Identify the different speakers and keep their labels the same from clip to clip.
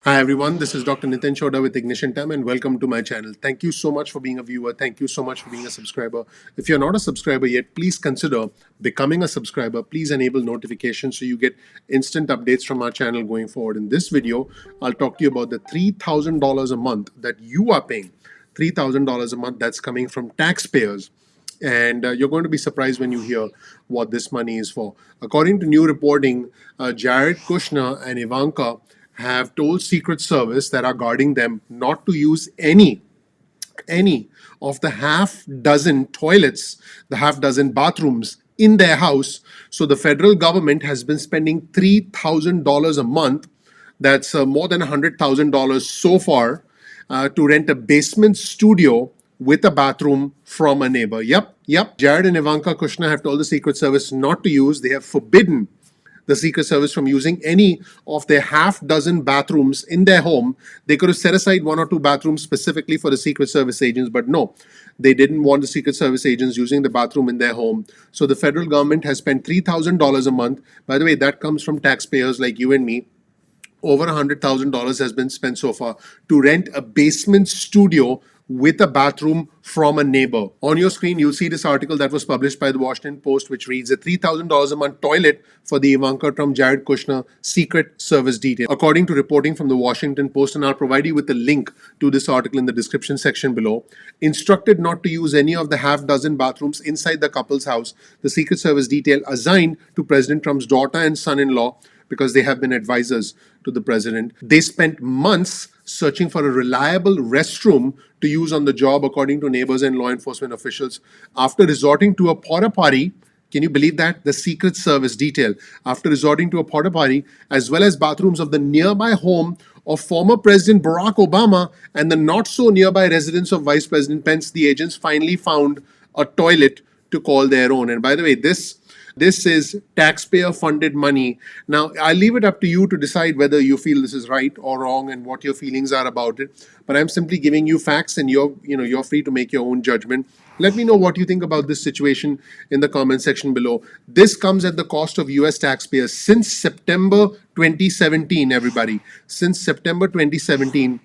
Speaker 1: Hi everyone, this is Dr. Nitin Chhoda with Ignition Time and welcome to my channel. Thank you so much for being a viewer. Thank you so much for being a subscriber. If you're not a subscriber yet, please consider becoming a subscriber. Please enable notifications so you get instant updates from our channel going forward. In this video, I'll talk to you about the $3,000 a month that you are paying. $3,000 a month that's coming from taxpayers. And you're going to be surprised when you hear what this money is for. According to new reporting, Jared Kushner and Ivanka have told Secret Service that are guarding them not to use any of the half dozen toilets, the half dozen bathrooms in their house. So the federal government has been spending $3,000 a month. That's more than $100,000 so far to rent a basement studio with a bathroom from a neighbor. Yep. Jared and Ivanka Kushner have told the Secret Service not to use. They have forbidden the Secret Service from using any of their half dozen bathrooms in their home. They could have set aside one or two bathrooms specifically for the Secret Service agents, but no, they didn't want the Secret Service agents using the bathroom in their home. So the federal government has spent $3,000 a month. By the way, that comes from taxpayers like you and me. Over $100,000 has been spent so far to rent a basement studio with a bathroom from a neighbor. On your screen, you'll see this article that was published by the Washington Post, which reads a $3,000 a month toilet for the Ivanka Trump Jared Kushner Secret Service detail. According to reporting from the Washington Post, and I'll provide you with a link to this article in the description section below, instructed not to use any of the half dozen bathrooms inside the couple's house, the Secret Service detail assigned to President Trump's daughter and son-in-law because they have been advisors to the president. They spent months searching for a reliable restroom to use on the job, according to neighbors and law enforcement officials. After resorting to a porta potty, can you believe that? The Secret Service detail. After resorting to a porta potty, as well as bathrooms of the nearby home of former President Barack Obama and the not so nearby residence of Vice President Pence, the agents finally found a toilet to call their own. And by the way, this is taxpayer funded money. Now, I'll leave it up to you to decide whether you feel this is right or wrong and what your feelings are about it. But I'm simply giving you facts and you're free to make your own judgment. Let me know what you think about this situation in the comment section below. This comes at the cost of US taxpayers since September 2017, everybody. Since September 2017,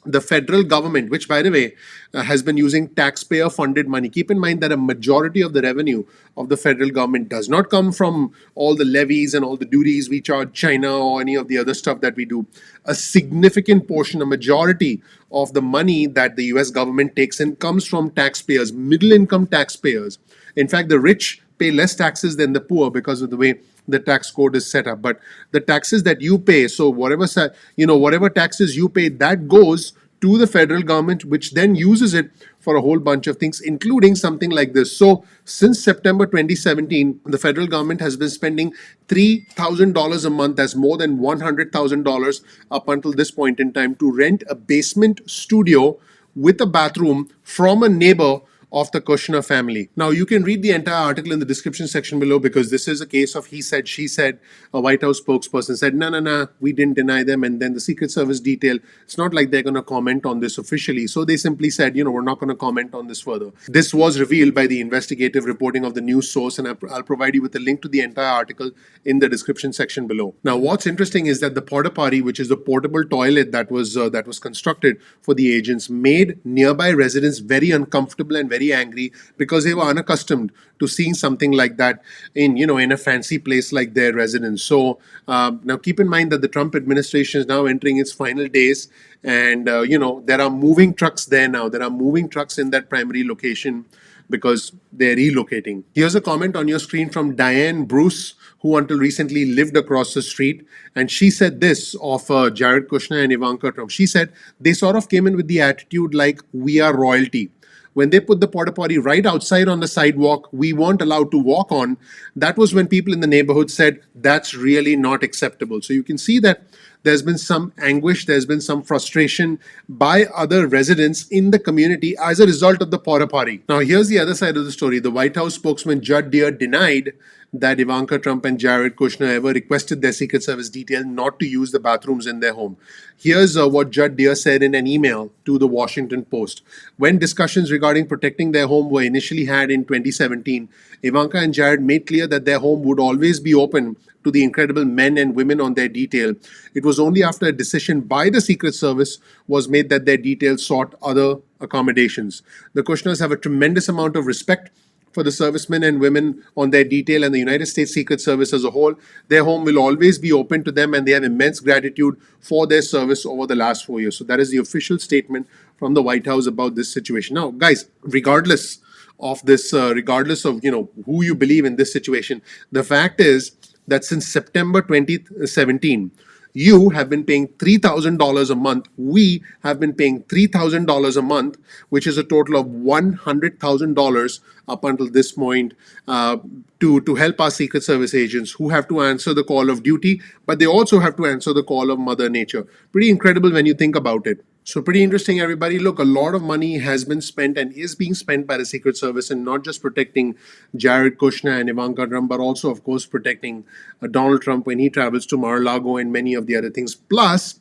Speaker 1: the federal government, which by the way has been using taxpayer funded money. Keep in mind that a majority of the revenue of the federal government does not come from all the levies and all the duties we charge China or any of the other stuff that we do. A significant portion, a majority of the money that the US government takes in comes from taxpayers, middle income taxpayers. In fact, the rich pay less taxes than the poor because of the way the tax code is set up. But the taxes that you pay, so whatever taxes you pay, that goes to the federal government, which then uses it for a whole bunch of things, including something like this. So since September 2017, the federal government has been spending $3,000 a month, that's more than $100,000 up until this point in time, to rent a basement studio with a bathroom from a neighbor of the Kushner family. Now, you can read the entire article in the description section below because this is a case of he said, she said. A White House spokesperson said, no, we didn't deny them. And then the Secret Service detail, it's not like they're going to comment on this officially. So they simply said, we're not going to comment on this further. This was revealed by the investigative reporting of the news source, and I'll provide you with a link to the entire article in the description section below. Now, what's interesting is that the porta potty, which is the portable toilet that was constructed for the agents, made nearby residents very uncomfortable and very angry because they were unaccustomed to seeing something like that in a fancy place like their residence. So now keep in mind that the Trump administration is now entering its final days, and there are moving trucks there now. There are moving trucks in that primary location because they're relocating. Here's a comment on your screen from Diane Bruce, who until recently lived across the street. And she said this of Jared Kushner and Ivanka Trump. She said, they sort of came in with the attitude like, we are royalty. When they put the porta potty right outside on the sidewalk we weren't allowed to walk on, that was when people in the neighborhood said, that's really not acceptable. So you can see that there's been some anguish, there's been some frustration by other residents in the community as a result of the porta potty. Now, here's the other side of the story. The White House spokesman Judd Deere denied that Ivanka Trump and Jared Kushner ever requested their Secret Service detail not to use the bathrooms in their home. Here's what Judd Deere said in an email to the Washington Post. When discussions regarding protecting their home were initially had in 2017, Ivanka and Jared made clear that their home would always be open to the incredible men and women on their detail, it was only after a decision by the Secret Service was made that their detail sought other accommodations. The Kushners have a tremendous amount of respect for the servicemen and women on their detail and the United States Secret Service as a whole. Their home will always be open to them, and they have immense gratitude for their service over the last 4 years. So that is the official statement from the White House about this situation. Now, guys, regardless of who you believe in this situation, the fact is that since September 2017, you have been paying $3,000 a month. We have been paying $3,000 a month, which is a total of $100,000 up until this point, to help our Secret Service agents who have to answer the call of duty, but they also have to answer the call of Mother Nature. Pretty incredible when you think about it. So pretty interesting, everybody. Look, a lot of money has been spent and is being spent by the Secret Service, and not just protecting Jared Kushner and Ivanka Trump, but also, of course, protecting Donald Trump when he travels to Mar-a-Lago and many of the other things. Plus,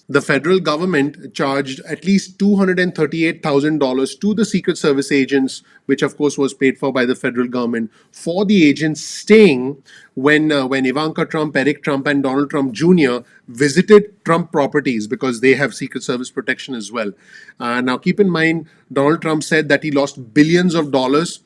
Speaker 1: the federal government charged at least $238,000 to the Secret Service agents, which of course was paid for by the federal government, for the agents staying when Ivanka Trump, Eric Trump, and Donald Trump Jr. visited Trump properties, because they have Secret Service protection as well. Now, keep in mind, Donald Trump said that he lost billions of dollars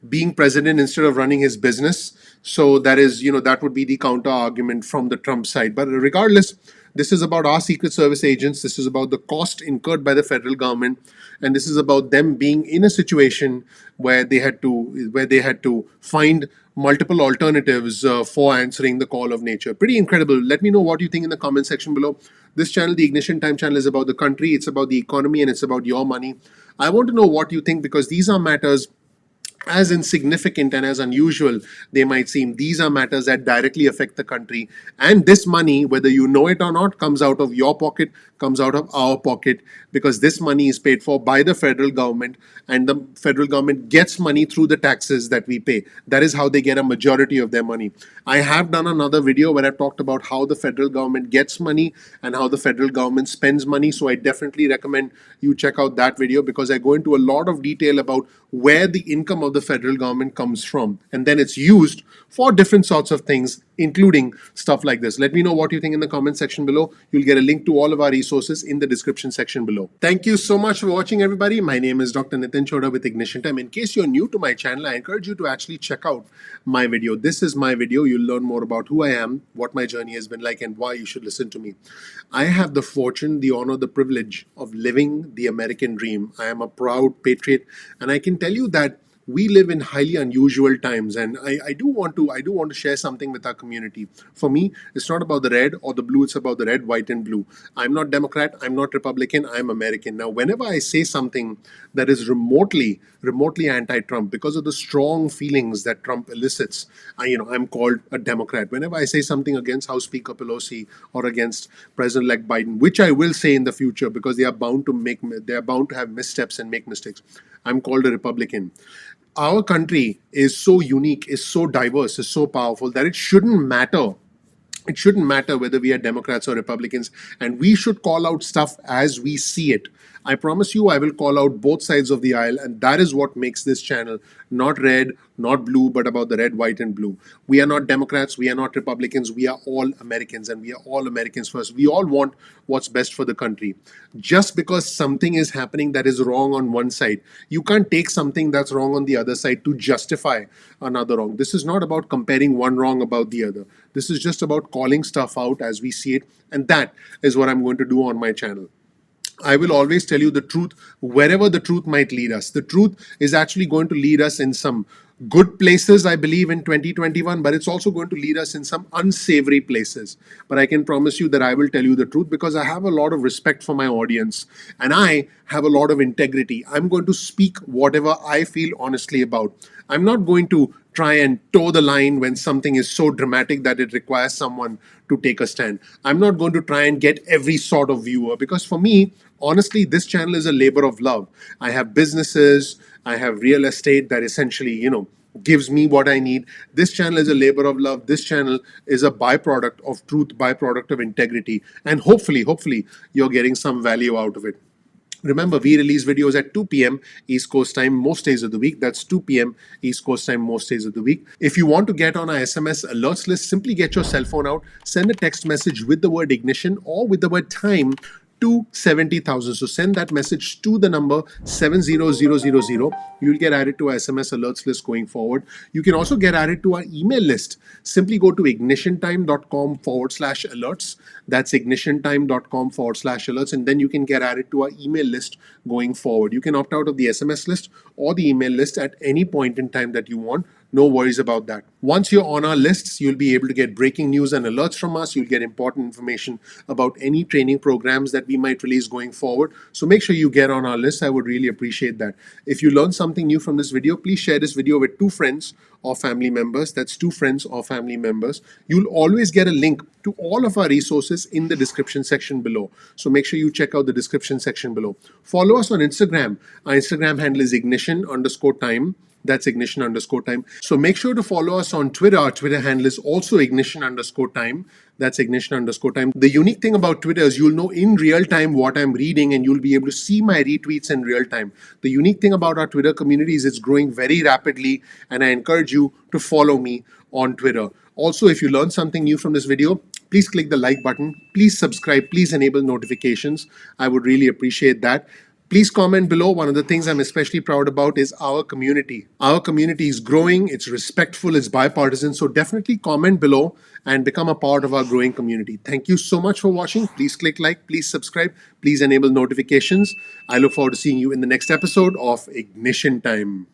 Speaker 1: being president instead of running his business. So that would be the counter argument from the Trump side. But regardless, this is about our Secret Service agents. This is about the cost incurred by the federal government, and this is about them being in a situation where they had to find multiple alternatives for answering the call of nature. Pretty incredible. Let me know what you think in the comment section below. This channel, the Ignition Time channel, is about the country, it's about the economy, and it's about your money. I want to know what you think, because these are matters, as insignificant and as unusual they might seem, these are matters that directly affect the country. And this money, whether you know it or not, comes out of your pocket, comes out of our pocket, because this money is paid for by the federal government, and the federal government gets money through the taxes that we pay. That is how they get a majority of their money. I have done another video where I've talked about how the federal government gets money and how the federal government spends money. So I definitely recommend you check out that video, because I go into a lot of detail about where the income of the federal government comes from, and then it's used for different sorts of things, including stuff like this. Let me know what you think in the comment section below. You'll get a link to all of our resources in the description section below. Thank you so much for watching, everybody. My name is Dr. Nitin Chhoda with Ignition Time. In case you're new to my channel, I encourage you to actually check out my video. This is my video. You'll learn more about who I am, what my journey has been like, and why you should listen to me. I have the fortune, the honor, the privilege of living the American dream. I am a proud patriot, and I can tell you that we live in highly unusual times, and I do want to share something with our community. For me, it's not about the red or the blue, it's about the red, white, and blue. I'm not Democrat, I'm not Republican, I'm American. Now, whenever I say something that is remotely anti-Trump, because of the strong feelings that Trump elicits, I'm called a Democrat. Whenever I say something against House Speaker Pelosi or against President-elect Biden, which I will say in the future, because they are bound to have missteps and make mistakes, I'm called a Republican. Our country is so unique, is so diverse, is so powerful that it shouldn't matter. It shouldn't matter whether we are Democrats or Republicans, and we should call out stuff as we see it. I promise you, I will call out both sides of the aisle, and that is what makes this channel not red, not blue, but about the red, white, and blue. We are not Democrats, we are not Republicans, we are all Americans, and we are all Americans first. We all want what's best for the country. Just because something is happening that is wrong on one side, you can't take something that's wrong on the other side to justify another wrong. This is not about comparing one wrong about the other. This is just about calling stuff out as we see it, and that is what I'm going to do on my channel. I will always tell you the truth wherever the truth might lead us. The truth is actually going to lead us in some good places, I believe, in 2021, but it's also going to lead us in some unsavory places. But I can promise you that I will tell you the truth, because I have a lot of respect for my audience and I have a lot of integrity. I'm going to speak whatever I feel honestly about. I'm not going to try and toe the line when something is so dramatic that it requires someone to take a stand. I'm not going to try and get every sort of viewer, because for me, honestly, this channel is a labor of love. I have businesses, I have real estate that essentially, gives me what I need. This channel is a labor of love. This channel is a byproduct of truth, byproduct of integrity. And hopefully, you're getting some value out of it. Remember, we release videos at 2 p.m. East Coast time most days of the week. That's 2 p.m. East Coast time most days of the week. If you want to get on our SMS alerts list, simply get your cell phone out, send a text message with the word ignition or with the word time to 70,000. So send that message to the number 70000. You'll get added to our SMS alerts list going forward. You can also get added to our email list. Simply go to ignitiontime.com/alerts. That's ignitiontime.com/alerts. And then you can get added to our email list going forward. You can opt out of the SMS list or the email list at any point in time that you want. No worries about that. Once you're on our lists, you'll be able to get breaking news and alerts from us. You'll get important information about any training programs that we might release going forward. So make sure you get on our list. I would really appreciate that. If you learned something new from this video, please share this video with 2 friends or family members. That's 2 friends or family members. You'll always get a link to all of our resources in the description section below. So make sure you check out the description section below. Follow us on Instagram. Our Instagram handle is ignition_time. That's ignition_time. So make sure to follow us on Twitter. Our Twitter handle is also ignition_time. That's ignition_time. The unique thing about Twitter is you'll know in real time what I'm reading and you'll be able to see my retweets in real time. The unique thing about our Twitter community is it's growing very rapidly, and I encourage you to follow me on Twitter. Also, if you learned something new from this video, please click the like button. Please subscribe. Please enable notifications. I would really appreciate that. Please comment below. One of the things I'm especially proud about is our community. Our community is growing, it's respectful, it's bipartisan. So definitely comment below and become a part of our growing community. Thank you so much for watching. Please click like, please subscribe, please enable notifications. I look forward to seeing you in the next episode of Ignition Time.